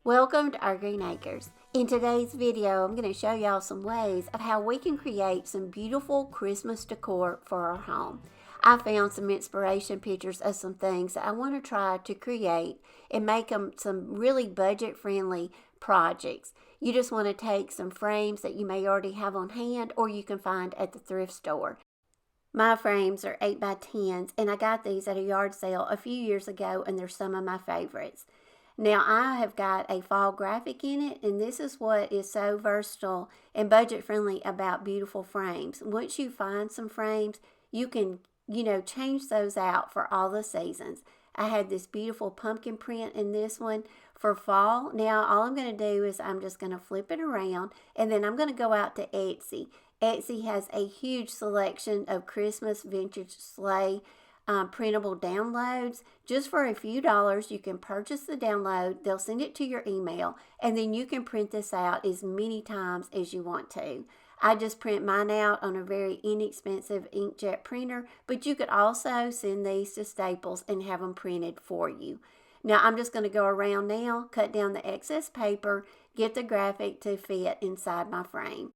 Welcome to our Green Acres. In today's video, I'm going to show y'all some ways of how we can create some beautiful Christmas decor for our home. I found some inspiration pictures of some things that I want to try to create and make them some really budget-friendly projects. You just want to take some frames that you may already have on hand or you can find at the thrift store. My frames are 8x10s and I got these at a yard sale a few years ago and they're some of my favorites. Now I have got a fall graphic in it, and this is what is so versatile and budget friendly about beautiful frames. Once you find some frames, you can, change those out for all the seasons. I had this beautiful pumpkin print in this one for fall. Now all I'm going to do is I'm just going to flip it around, and then I'm going to go out to Etsy. Etsy has a huge selection of Christmas vintage sleigh printable downloads. Just for a few dollars, you can purchase the download. They'll send it to your email, and then you can print this out as many times as you want to. I just print mine out on a very inexpensive inkjet printer, but you could also send these to Staples and have them printed for you. Now I'm just going to go around now, cut down the excess paper, get the graphic to fit inside my frame.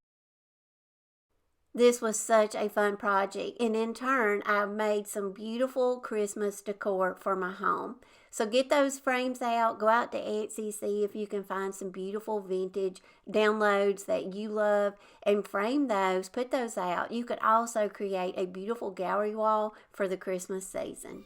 This was such a fun project, and in turn, I've made some beautiful Christmas decor for my home. So get those frames out, go out to Etsy, see if you can find some beautiful vintage downloads that you love, and frame those, put those out. You could also create a beautiful gallery wall for the Christmas season.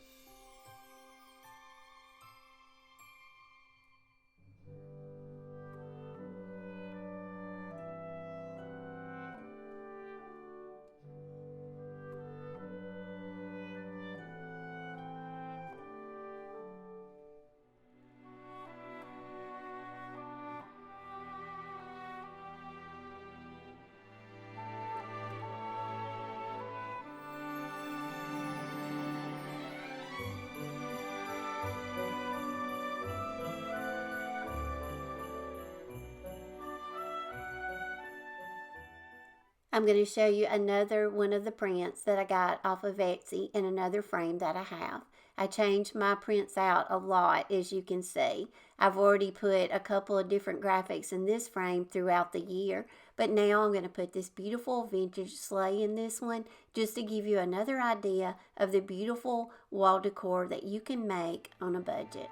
I'm going to show you another one of the prints that I got off of Etsy in another frame that I have. I changed my prints out a lot, as you can see. I've already put a couple of different graphics in this frame throughout the year, but now I'm going to put this beautiful vintage sleigh in this one just to give you another idea of the beautiful wall decor that you can make on a budget.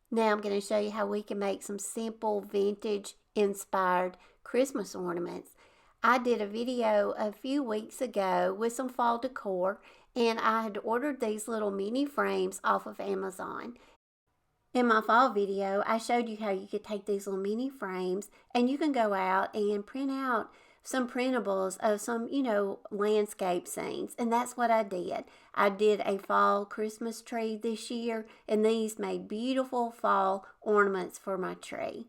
Now I'm going to show you how we can make some simple vintage inspired Christmas ornaments. I did a video a few weeks ago with some fall decor, and I had ordered these little mini frames off of Amazon. In my fall video, I showed you how you could take these little mini frames and you can go out and print out some printables of some, landscape scenes. And that's what I did. I did a fall Christmas tree this year, and these made beautiful fall ornaments for my tree.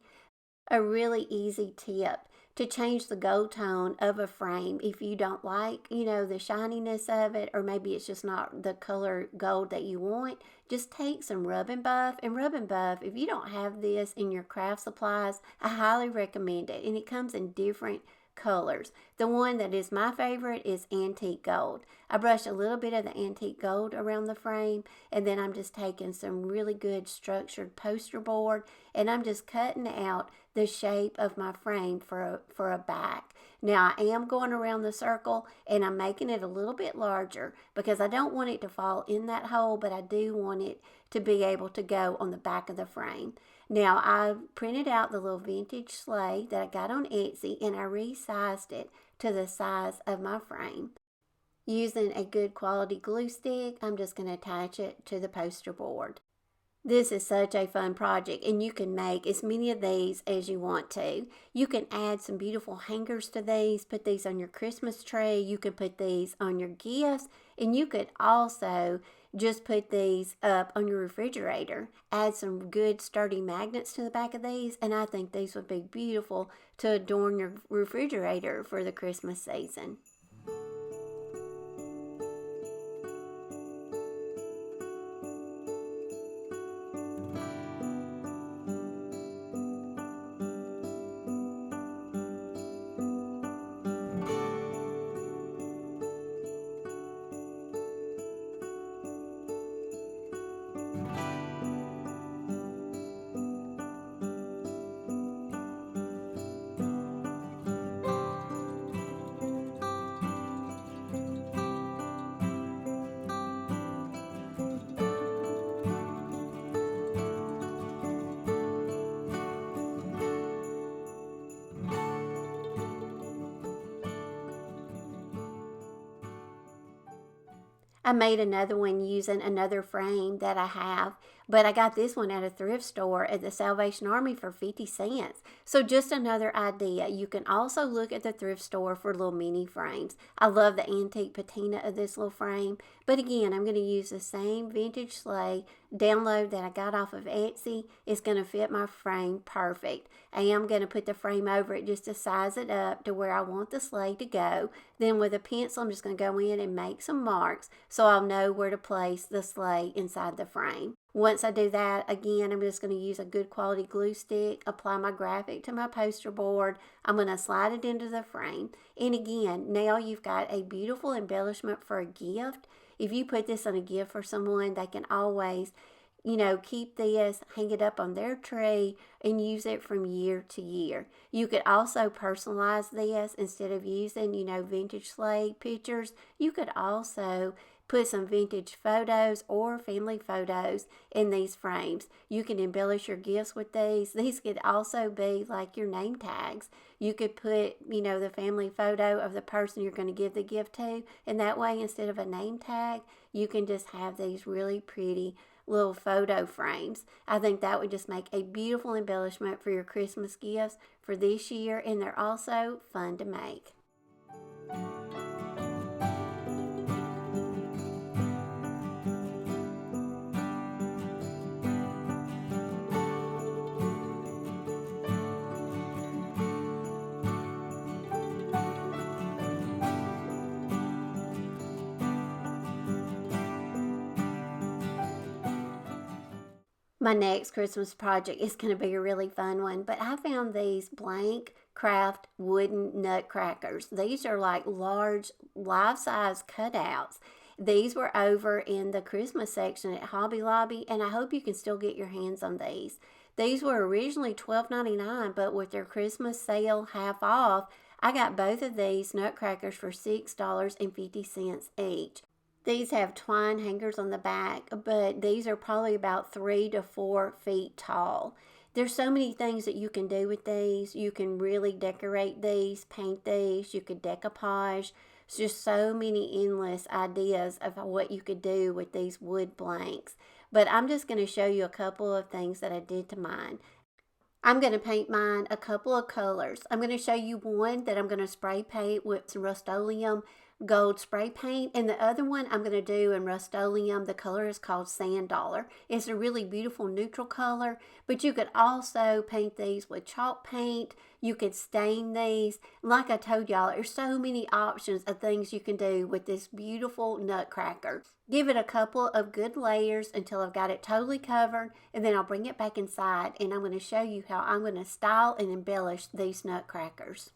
A really easy tip to change the gold tone of a frame if you don't like, the shininess of it, or maybe it's just not the color gold that you want. Just take some Rub and Buff, and Rub and Buff, if you don't have this in your craft supplies, I highly recommend it, and it comes in different colors. The one that is my favorite is antique gold. I brush a little bit of the antique gold around the frame, and then I'm just taking some really good structured poster board, and I'm just cutting out the shape of my frame for a back. Now I am going around the circle, and I'm making it a little bit larger because I don't want it to fall in that hole, but I do want it to be able to go on the back of the frame. Now I printed out the little vintage sleigh that I got on Etsy, and I resized it to the size of my frame. Using a good quality glue stick, I'm just going to attach it to the poster board. This is such a fun project, and you can make as many of these as you want to. You can add some beautiful hangers to these, put these on your Christmas tree, you can put these on your gifts, and you could also just put these up on your refrigerator. Add some good sturdy magnets to the back of these, and I think these would be beautiful to adorn your refrigerator for the Christmas season. I made another one using another frame that I have, but I got this one at a thrift store at the Salvation Army for 50 cents. So just another idea. You can also look at the thrift store for little mini frames. I love the antique patina of this little frame, but again, I'm going to use the same vintage sleigh download that I got off of Etsy. It's going to fit my frame perfect. I am going to put the frame over it just to size it up to where I want the sleigh to go. Then with a pencil, I'm just going to go in and make some marks so I'll know where to place the sleigh inside the frame. Once I do that, again, I'm just going to use a good quality glue stick, apply my graphic to my poster board. I'm going to slide it into the frame. And again, now you've got a beautiful embellishment for a gift. If you put this on a gift for someone, they can always, keep this, hang it up on their tree, and use it from year to year. You could also personalize this instead of using, vintage sleigh pictures. You could also put some vintage photos or family photos in these frames. You can embellish your gifts with these. These could also be like your name tags. You could put, the family photo of the person you're going to give the gift to, and that way, instead of a name tag, you can just have these really pretty little photo frames. I think that would just make a beautiful embellishment for your Christmas gifts for this year, and they're also fun to make. My next Christmas project is going to be a really fun one, but I found these blank craft wooden nutcrackers. These are like large life-size cutouts. These were over in the Christmas section at Hobby Lobby, and I hope you can still get your hands on these. These were originally $12.99, but with their Christmas sale half off, I got both of these nutcrackers for $6.50 each. These have twine hangers on the back, but these are probably about 3 to 4 feet tall. There's so many things that you can do with these. You can really decorate these, paint these, you could decoupage. It's just so many endless ideas of what you could do with these wood blanks. But I'm just going to show you a couple of things that I did to mine. I'm going to paint mine a couple of colors. I'm going to show you one that I'm going to spray paint with some Rust-Oleum gold spray paint, and the other one I'm going to do in Rust-Oleum. The color is called Sand Dollar. It's a really beautiful neutral color, but you could also paint these with chalk paint. You could stain these. Like I told y'all, there's so many options of things you can do with this beautiful nutcracker. Give it a couple of good layers until I've got it totally covered, and then I'll bring it back inside, and I'm going to show you how I'm going to style and embellish these nutcrackers.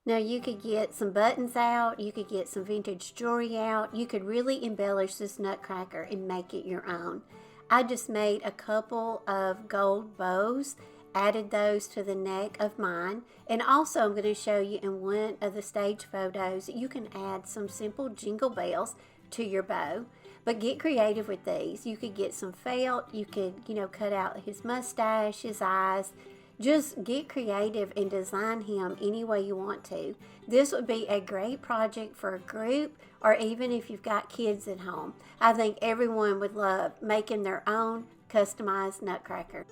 Now you could get some buttons out, you could get some vintage jewelry out, you could really embellish this nutcracker and make it your own. I just made a couple of gold bows, added those to the neck of mine, and also I'm going to show you in one of the stage photos that you can add some simple jingle bells to your bow. But get creative with these. You could get some felt, you could, cut out his mustache, his eyes. Just get creative and design him any way you want to. This would be a great project for a group, or even if you've got kids at home. I think everyone would love making their own customized Nutcracker.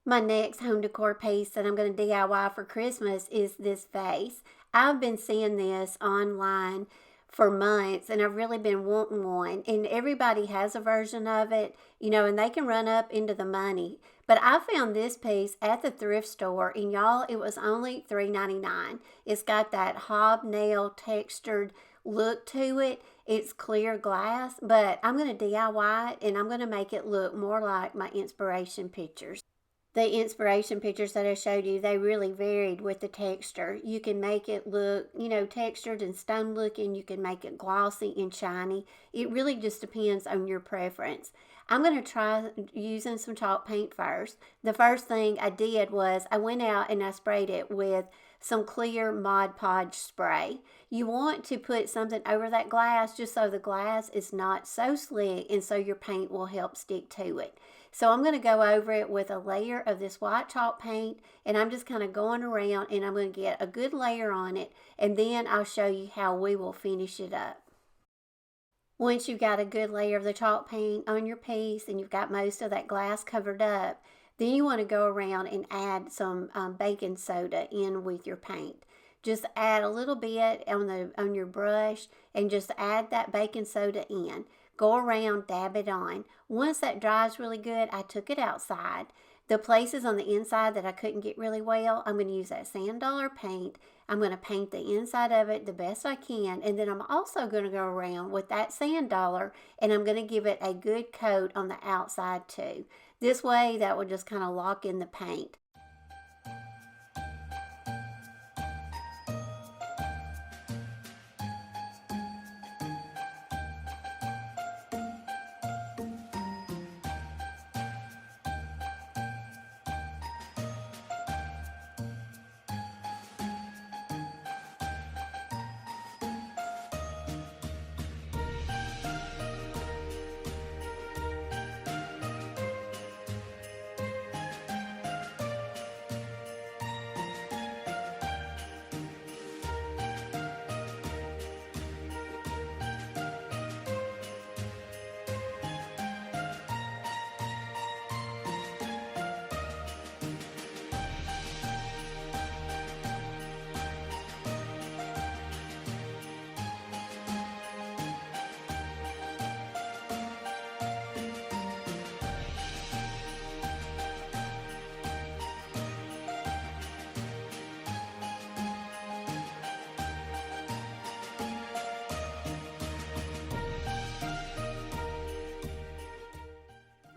My next home decor piece that I'm going to DIY for Christmas is this vase. I've been seeing this online for months and I've really been wanting one, and everybody has a version of it, and they can run up into the money. But I found this piece at the thrift store, and y'all, it was only $3.99. It's got that hobnail textured look to it. It's clear glass, but I'm going to DIY it and I'm going to make it look more like my inspiration pictures. The inspiration pictures that I showed you, they really varied with the texture. You can make it look, textured and stone looking. You can make it glossy and shiny. It really just depends on your preference. I'm going to try using some chalk paint first. The first thing I did was I went out and I sprayed it with some clear Mod Podge spray. You want to put something over that glass just so the glass is not so slick and so your paint will help stick to it. So I'm going to go over it with a layer of this white chalk paint, and I'm just kind of going around and I'm going to get a good layer on it, and then I'll show you how we will finish it up. Once you've got a good layer of the chalk paint on your piece and you've got most of that glass covered up, then you want to go around and add some baking soda in with your paint. Just add a little bit on your brush and just add that baking soda in. Go around, dab it on. Once that dries really good, I took it outside. The places on the inside that I couldn't get really well, I'm going to use that sand dollar paint. I'm going to paint the inside of it the best I can, and then I'm also going to go around with that sand dollar and I'm going to give it a good coat on the outside too. This way that will just kind of lock in the paint.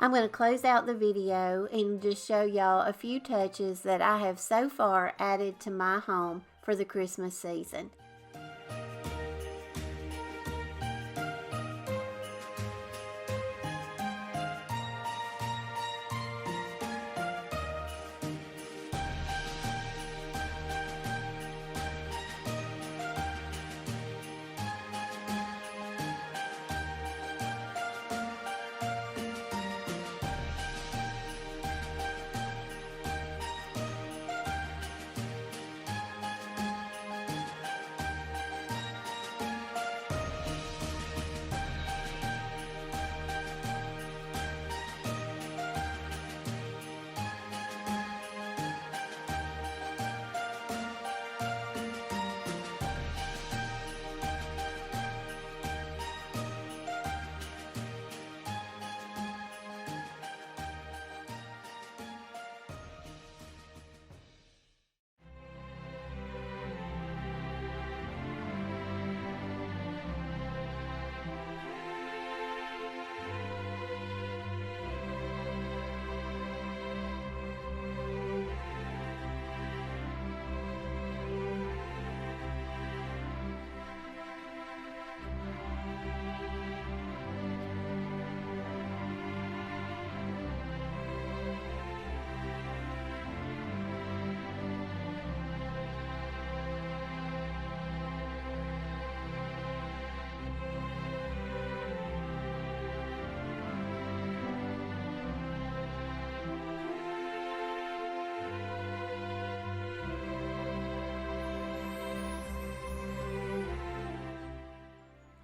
I'm going to close out the video and just show y'all a few touches that I have so far added to my home for the Christmas season.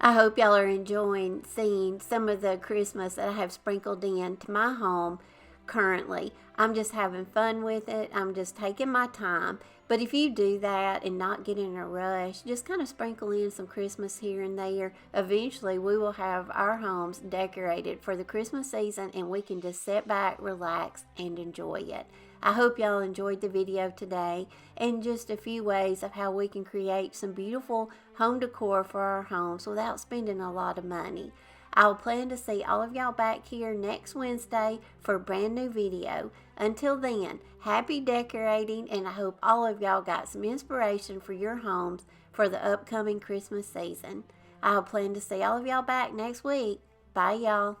I hope y'all are enjoying seeing some of the Christmas that I have sprinkled into my home currently. I'm just having fun with it. I'm just taking my time. But if you do that and not get in a rush, just kind of sprinkle in some Christmas here and there. Eventually, we will have our homes decorated for the Christmas season and we can just sit back, relax, and enjoy it. I hope y'all enjoyed the video today and just a few ways of how we can create some beautiful home decor for our homes without spending a lot of money. I'll plan to see all of y'all back here next Wednesday for a brand new video. Until then, happy decorating, and I hope all of y'all got some inspiration for your homes for the upcoming Christmas season. I'll plan to see all of y'all back next week. Bye, y'all.